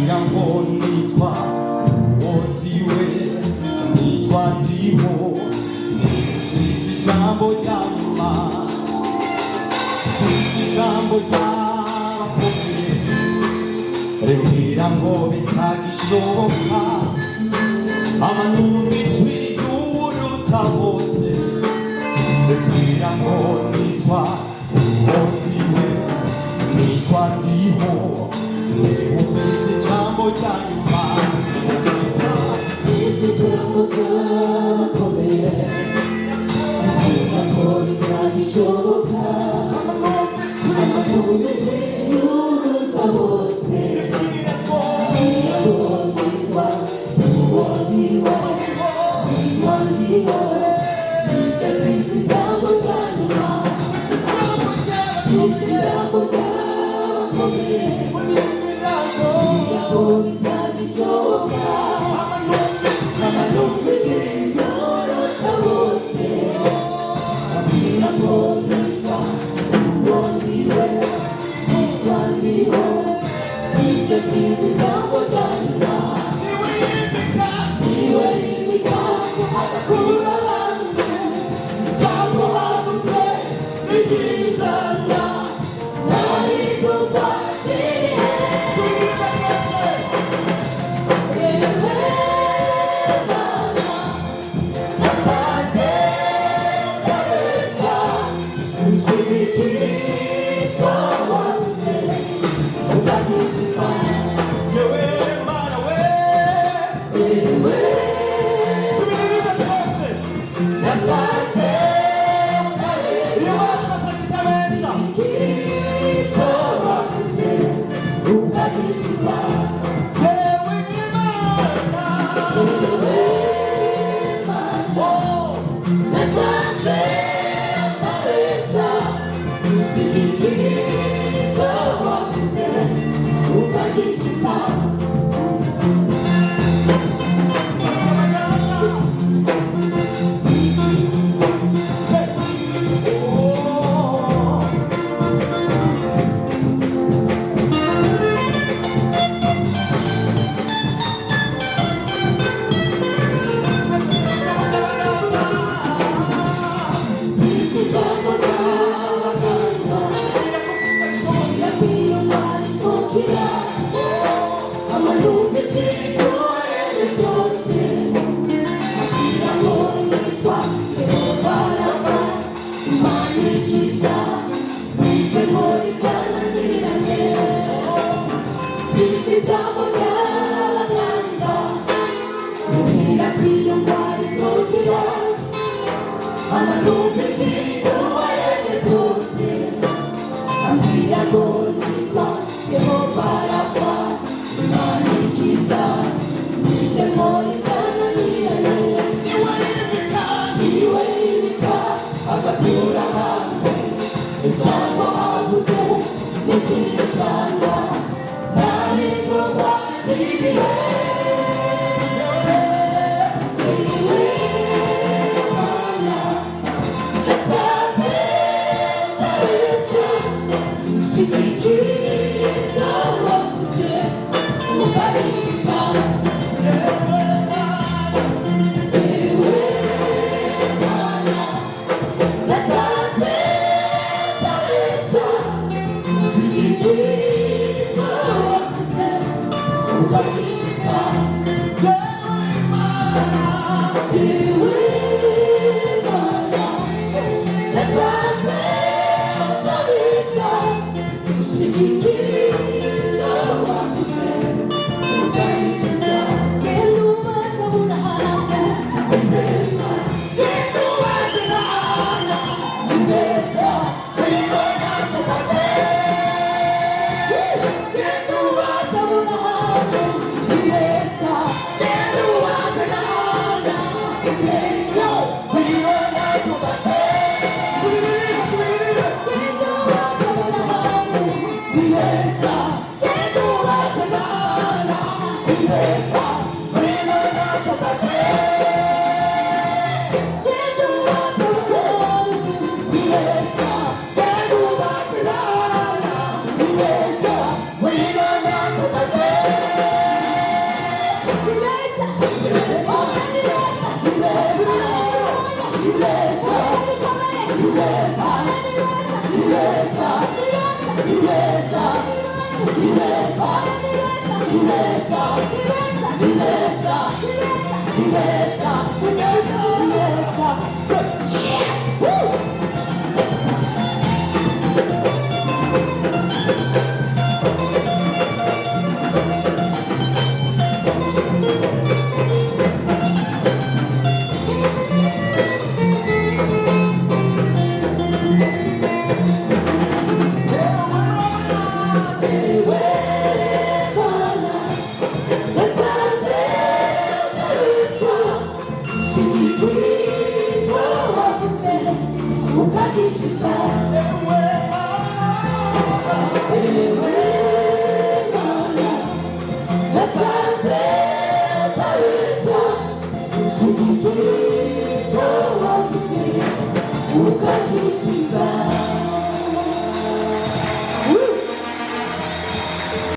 ambwira ngo nitwa uwoziwe nitwa ndiho nitwiza ijambo rya nyuma twiza ijambo ry'abakomeye rimbwira ngo bitagishoboka amanumva ijwi ry'uwurutsa bose rimbwira ngo nitwa uwoziwe nitwa ndiho nitwiza ijambo rya nyuma twiza ijambo ry'abakomeye rimbwira ngo bitagishoboka amanumva ijwi ry'uwurutsa bose rimbwira ngo nitwa uwoziwe nitwa ndiho nitwiza ijambo rya nyuma twiza ijambo ry'abakomeye rimbwira ngo bitagishoboka amanumva ijwi ry'uwurutsa bose rimbwira ngo nitwa uwoziwe nitwa ndiho nitwiza ijambo rya nyuma niwe yimika agakura abantu ijambo bavuze rigizana nariduka ririhe yewe mana nasanze Ntibesha ushigikira icyo wavuze ukagishiza yewe mana we yewe nasanze Ntibesha icyo wavuze ukagishiza yewe mana nasanze Ntibesha ushigikira icyo wavuze ukagishiza Ntibesha Ntibesha, Ntibesha, Ntibesha, Ntibesha, Ntibesha, Ntibesha. Woo! Let's